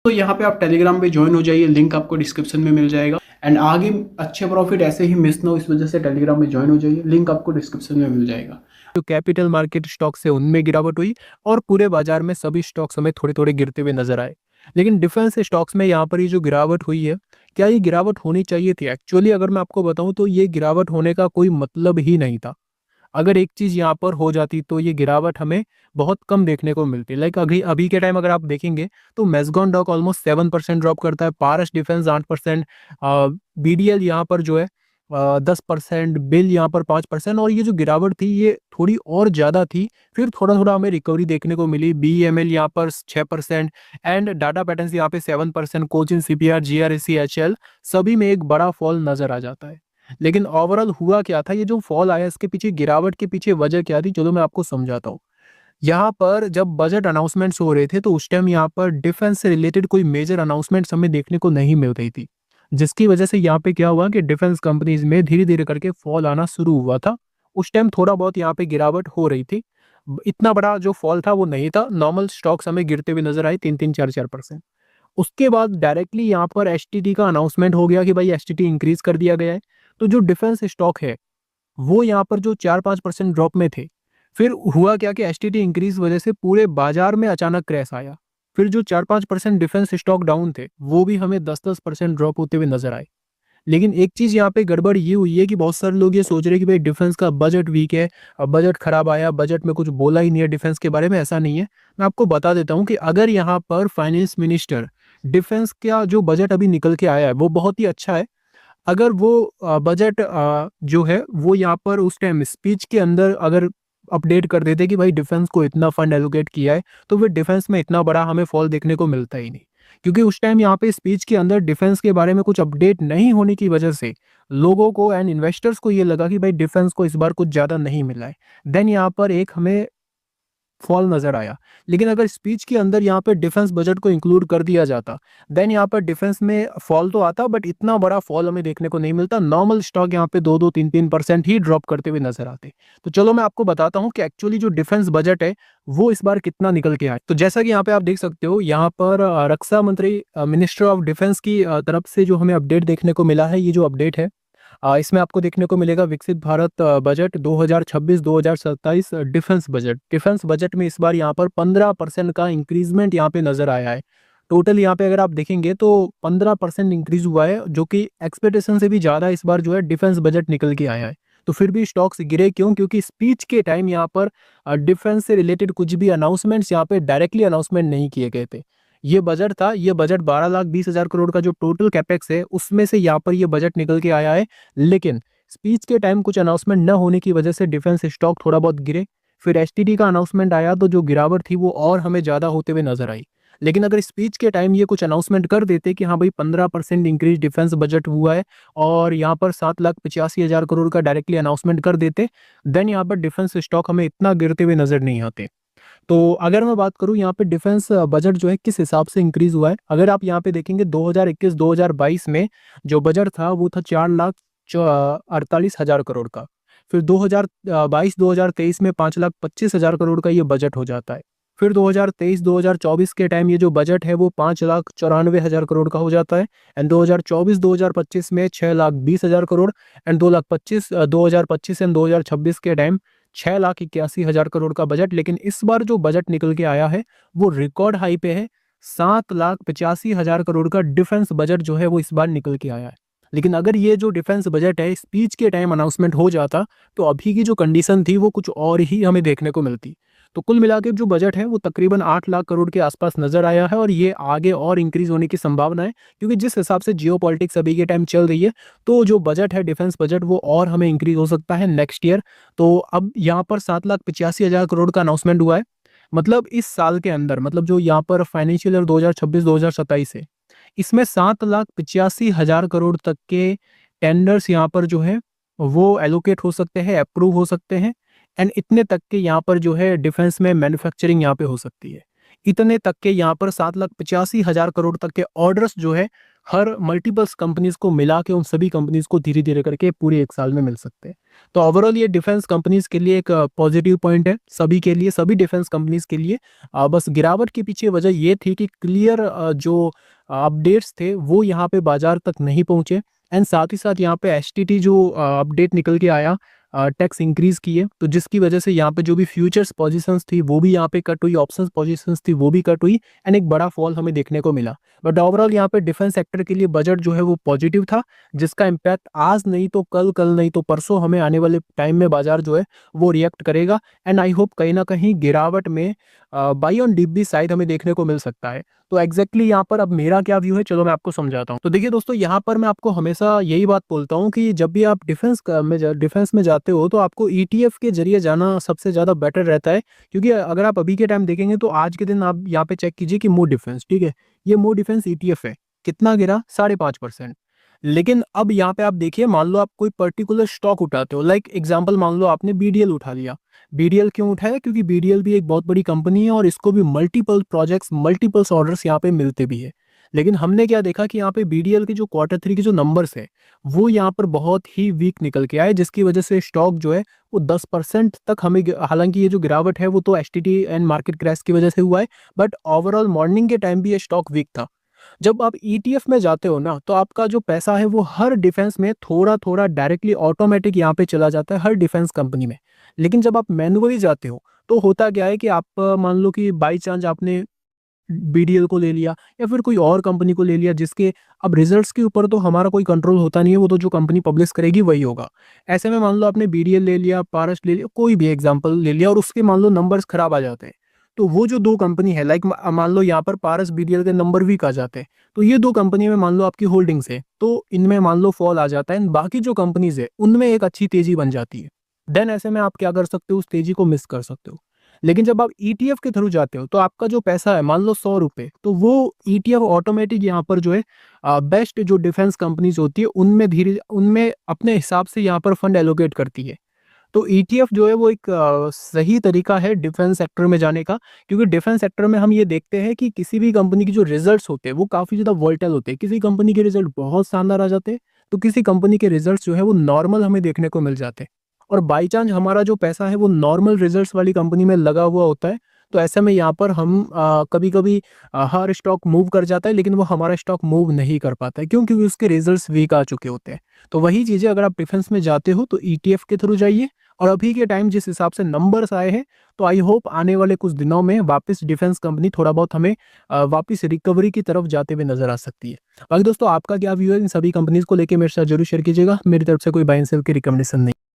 तो यहाँ पे आप टेलीग्राम पे ज्वाइन हो जाइए, लिंक आपको डिस्क्रिप्शन में मिल जाएगा। एंड आगे अच्छे प्रॉफिट ऐसे ही मिस ना हो, इस वजह से टेलीग्राम में ज्वाइन हो जाइए, लिंक आपको डिस्क्रिप्शन में मिल जाएगा। जो कैपिटल मार्केट स्टॉक्स है उनमें गिरावट हुई और पूरे बाजार में सभी स्टॉक्स हमें थोड़े थोड़े गिरते हुए नजर आए। लेकिन डिफेंस स्टॉक्स में यहाँ पर ये जो गिरावट हुई है, क्या ये गिरावट होनी चाहिए थी? एक्चुअली अगर मैं आपको बताऊं तो ये गिरावट होने का कोई मतलब ही नहीं था। अगर एक चीज यहाँ पर हो जाती तो ये गिरावट हमें बहुत कम देखने को मिलती। लाइक अभी अभी के टाइम अगर आप देखेंगे तो मेसगॉन डॉक ऑलमोस्ट 7% ड्रॉप करता है, पारस डिफेंस 8%, बीडीएल यहाँ पर जो है 10%, बिल यहाँ पर 5%। और ये जो गिरावट थी ये थोड़ी और ज़्यादा थी, फिर थोड़ा थोड़ा हमें रिकवरी देखने को मिली। BEML यहाँ पर 6% एंड डाटा पैटर्न्स यहाँ पे 7%, कोचिन CPR, GRSC, HL सभी में एक बड़ा फॉल नजर आ जाता है। लेकिन ओवरऑल हुआ क्या था, ये जो फॉल आया इसके पीछे, गिरावट के पीछे वजह क्या थी, चलो मैं आपको समझाता हूँ। यहाँ पर जब बजट अनाउंसमेंट्स हो रहे थे तो उस टाइम यहाँ पर डिफेंस से रिलेटेड कोई मेजर अनाउंसमेंट्स हमें देखने को नहीं मिल रही थी, जिसकी वजह से यहाँ पे क्या हुआ कि डिफेंस कंपनीज में धीरे धीरे करके फॉल आना शुरू हुआ था। उस टाइम थोड़ा बहुत यहाँ पे गिरावट हो रही थी, इतना बड़ा जो फॉल था वो नहीं था। नॉर्मल स्टॉक्स हमें गिरते हुए नजर आए 3-3, 4-4%। उसके बाद डायरेक्टली यहाँ पर एसटीटी का अनाउंसमेंट हो गया कि भाई एसटीटी इंक्रीज कर दिया गया है। तो जो डिफेंस स्टॉक है वो यहाँ पर जो 4-5% ड्रॉप में थे, फिर हुआ क्या कि एसटीटी इंक्रीज वजह से पूरे बाजार में अचानक क्रैश आया। फिर जो 4-5% डिफेंस स्टॉक डाउन थे वो भी हमें 10-10% ड्रॉप होते हुए नजर आए। लेकिन एक चीज यहाँ पे गड़बड़ ये हुई है कि बहुत सारे लोग ये सोच रहे हैं कि भाई डिफेंस का बजट वीक है, अब बजट खराब आया, बजट में कुछ बोला ही नहीं है डिफेंस के बारे में। ऐसा नहीं है। मैं आपको बता देता हूँ कि अगर यहाँ पर फाइनेंस मिनिस्टर, डिफेंस का जो बजट अभी निकल के आया है वो बहुत ही अच्छा है। अगर वो बजट जो है वो यहाँ पर उस टाइम स्पीच के अंदर अगर अपडेट कर देते कि भाई डिफेंस को इतना फंड एलोकेट किया है, तो फिर डिफेंस में इतना बड़ा हमें फॉल देखने को मिलता ही नहीं। क्योंकि उस टाइम यहाँ पे स्पीच के अंदर डिफेंस के बारे में कुछ अपडेट नहीं होने की वजह से लोगों को एंड इन्वेस्टर्स को ये लगा कि भाई डिफेंस को इस बार कुछ ज्यादा नहीं मिला है। देन यहाँ पर एक हमें फॉल नजर आया। लेकिन अगर स्पीच के अंदर यहाँ पे डिफेंस बजट को इंक्लूड कर दिया जाता, देन यहाँ पर डिफेंस में फॉल तो आता बट इतना बड़ा फॉल हमें देखने को नहीं मिलता। नॉर्मल स्टॉक यहाँ पे 2-3% ही ड्रॉप करते हुए नजर आते। तो चलो मैं आपको बताता हूँ कि एक्चुअली जो डिफेंस बजट है वो इस बार कितना निकल के आए। तो जैसा कि यहाँ पे आप देख सकते हो, यहाँ पर रक्षा मंत्री, मिनिस्टर ऑफ डिफेंस की तरफ से जो हमें अपडेट देखने को मिला है, ये जो अपडेट है इसमें आपको देखने को मिलेगा विकसित Bharat budget 2026-2027 defence budget. Defence budget में इस बार यहाँ पर 15% का इंक्रीजमेंट यहाँ पे नजर आया है। टोटल यहाँ पे अगर आप देखेंगे तो 15% इंक्रीज हुआ है, जो कि एक्सपेक्टेशन से भी ज़्यादा इस बार जो है डिफेंस बजट निकल के आया है। तो फिर भी स्टॉक्स गिरे क्यों? क्योंकि स्पीच के टाइम यहाँ पर डिफेंस से रिलेटेड कुछ भी अनाउंसमेंट्स यहाँ पे डायरेक्टली अनाउंसमेंट नहीं किए गए थे। ये बजट था, ये बजट 12,20,000 करोड़ का जो टोटल कैपेक्स है उसमें से यहाँ पर ये बजट निकल के आया है। लेकिन स्पीच के टाइम कुछ अनाउंसमेंट न होने की वजह से डिफेंस स्टॉक थोड़ा बहुत गिरे। फिर एसटीडी का अनाउंसमेंट आया तो जो गिरावट थी वो और हमें ज़्यादा होते हुए नजर आई। लेकिन अगर स्पीच के टाइम ये कुछ अनाउंसमेंट कर देते कि हाँ भाई 15% इंक्रीज डिफेंस बजट हुआ है और यहाँ पर 7,85,000 करोड़ का डायरेक्टली अनाउंसमेंट कर देते, देन यहाँ पर डिफेंस स्टॉक हमें इतना गिरते हुए नजर नहीं आते। तो अगर मैं बात करूं यहाँ पे डिफेंस बजट जो है किस हिसाब से इंक्रीज हुआ है, अगर आप यहाँ पे देखेंगे 2021-2022 में जो बजट था वो था 4,48,000 करोड़ का। फिर 2022-2023 में 5,25,000 करोड़ का ये बजट हो जाता है। फिर 2023-2024 के टाइम ये जो बजट है वो 5,94,000 करोड़ का हो जाता है। एंड 2024-2025 में 6,20,000 करोड़। एंड 2025 एंड 2026 के टाइम 6,81,000 करोड़ का बजट। लेकिन इस बार जो बजट निकल के आया है वो रिकॉर्ड हाई पे है, 7,85,000 करोड़ का डिफेंस बजट जो है वो इस बार निकल के आया है। लेकिन अगर ये जो डिफेंस बजट है स्पीच के टाइम अनाउंसमेंट हो जाता तो अभी की जो कंडीशन थी वो कुछ और ही हमें देखने को मिलती। तो कुल मिला के जो बजट है वो तकरीबन 8 लाख करोड़ के आसपास नजर आया है और ये आगे और इंक्रीज होने की संभावना है, क्योंकि जिस हिसाब से जियो पॉलिटिक्स अभी के टाइम चल रही है तो जो बजट है डिफेंस बजट वो और हमें इंक्रीज हो सकता है नेक्स्ट ईयर। तो अब यहाँ पर 7,85,000 करोड़ का अनाउंसमेंट हुआ है, मतलब इस साल के अंदर, मतलब जो यहाँ पर फाइनेंशियल ईयर 2026-2027 है इसमें 7,85,000 करोड़ तक के टेंडर्स यहाँ पर जो है वो एलोकेट हो सकते हैं, अप्रूव हो सकते हैं। एंड इतने तक के यहाँ पर जो है डिफेंस में मैन्युफैक्चरिंग यहाँ पे हो सकती है। इतने तक के यहाँ पर 7,85,000 करोड़ तक के ऑर्डर्स जो है हर मल्टीपल्स कंपनीज को मिला के उन सभी कंपनीज को धीरे धीरे करके पूरे 1 साल में मिल सकते हैं। तो ओवरऑल ये डिफेंस कंपनीज के लिए एक पॉजिटिव पॉइंट है, सभी के लिए, सभी डिफेंस कंपनीज के लिए। बस गिरावट के पीछे वजह ये थी कि क्लियर जो अपडेट्स थे वो यहाँ पे बाजार तक नहीं पहुंचे, एंड साथ ही साथ यहाँ पे एचटीटी जो अपडेट निकल के आया, टैक्स इंक्रीज किए, तो जिसकी वजह से यहाँ पे जो भी फ्यूचर्स पोजीशंस थी वो भी यहाँ पे कट हुई, ऑप्शंस पोजीशंस थी वो भी कट हुई, एंड एक बड़ा फॉल हमें देखने को मिला। बट ओवरऑल यहाँ पे डिफेंस सेक्टर के लिए बजट जो है वो पॉजिटिव था, जिसका इम्पैक्ट आज नहीं तो कल, कल नहीं तो परसों हमें आने वाले टाइम में बाजार जो है वो रिएक्ट करेगा, एंड आई होप कहीं ना कहीं गिरावट में बाई ऑन डिप भी शायद हमें देखने को मिल सकता है। तो एग्जैक्टली यहाँ पर अब मेरा क्या व्यू है, चलो मैं आपको समझाता हूँ। तो देखिए दोस्तों, यहाँ पर मैं आपको हमेशा यही बात बोलता हूँ कि जब भी आप डिफेंस में जाते हो तो आपको ईटीएफ के जरिए जाना सबसे ज़्यादा बेटर रहता है, क्योंकि अगर आप अभी के टाइम देखेंगे तो आज के दिन आप यहाँ पे चेक कीजिए कि मोर डिफेंस, ठीक है, ये मोर डिफेंस ईटीएफ है, कितना गिरा, 5.5%। लेकिन अब यहाँ पे आप देखिए, मान लो आप कोई पर्टिकुलर स्टॉक उठाते हो, लाइक एग्जांपल मान लो आपने बीडीएल उठा लिया। बीडीएल क्यों उठाया? क्योंकि बीडीएल भी एक बहुत बड़ी कंपनी है और इसको भी मल्टीपल प्रोजेक्ट्स, मल्टीपल्स ऑर्डर्स यहाँ पे मिलते भी है। लेकिन हमने क्या देखा कि यहाँ पे बीडीएल के जो Q3 के जो नंबर्स है वो यहाँ पर बहुत ही वीक निकल के आए, जिसकी वजह से स्टॉक जो है वो 10% तक हमें, हालांकि ये जो गिरावट है वो तो एचटीटी एंड मार्केट क्रैश की वजह से हुआ है, बट ओवरऑल मॉर्निंग के टाइम भी ये स्टॉक वीक था। जब आप ईटीएफ में जाते हो ना, तो आपका जो पैसा है वो हर डिफेंस में थोड़ा थोड़ा डायरेक्टली ऑटोमेटिक यहाँ पे चला जाता है, हर डिफेंस कंपनी में। लेकिन जब आप मैनुअली जाते हो तो होता क्या है कि आप मान लो कि बाई चांस आपने बीडीएल को ले लिया या फिर कोई और कंपनी को ले लिया, जिसके अब रिजल्ट्स के ऊपर तो हमारा कोई कंट्रोल होता नहीं है, वो तो जो कंपनी पब्लिश करेगी वही होगा। ऐसे में मान लो आपने बीडीएल ले लिया, पारस ले लिया, कोई भी एग्जांपल ले लिया, और उसके मान लो नंबर्स खराब आ जाते हैं, तो वो जो दो कंपनी है, लाइक मान लो यहाँ पर पारस बीडीएल के नंबर वीक आ जाते हैं, तो ये दो कंपनी में मान लो आपकी होल्डिंग्स है, तो इनमें मान लो फॉल आ जाता है, बाकी जो कंपनीज है उनमें एक अच्छी तेजी बन जाती है। देन ऐसे में आप क्या कर सकते हो, उस तेजी को मिस कर सकते हो। लेकिन जब आप ईटीएफ के थ्रू जाते हो तो आपका जो पैसा है मान लो 100 रुपए, तो वो ईटीएफ ऑटोमेटिक यहाँ पर जो है बेस्ट जो डिफेंस कंपनीज होती है उनमें अपने हिसाब से यहाँ पर फंड एलोकेट करती है। तो ईटीएफ जो है वो एक सही तरीका है डिफेंस सेक्टर में जाने का, क्योंकि डिफेंस सेक्टर में हम ये देखते हैं कि किसी भी कंपनी की जो रिजल्ट्स होते हैं वो काफ़ी ज़्यादा वोलेटाइल होते हैं। किसी कंपनी के रिजल्ट बहुत शानदार आ जाते हैं, तो किसी कंपनी के रिजल्ट्स जो है वो नॉर्मल हमें देखने को मिल जाते हैं। और बाई चांस हमारा जो पैसा है वो नॉर्मल रिजल्ट्स वाली कंपनी में लगा हुआ होता है, तो ऐसे में यहाँ पर हम कभी कभी हर स्टॉक मूव कर जाता है, लेकिन वो हमारा स्टॉक मूव नहीं कर पाता है। क्यों? क्योंकि उसके रिजल्ट्स वीक आ चुके होते हैं। तो वही चीज़ें अगर आप डिफेंस में जाते हो तो ईटीएफ के थ्रू जाइए, और अभी के टाइम जिस हिसाब से नंबर्स आए हैं, तो आई होप आने वाले कुछ दिनों में वापस डिफेंस कंपनी थोड़ा बहुत हमें वापस रिकवरी की तरफ जाते हुए नजर आ सकती है। बाकी दोस्तों, आपका क्या व्यू है इन सभी कंपनीज को लेके मेरे साथ जरूर शेयर कीजिएगा। मेरी तरफ से कोई बाय एंड सेल की रिकमेंडेशन नहीं।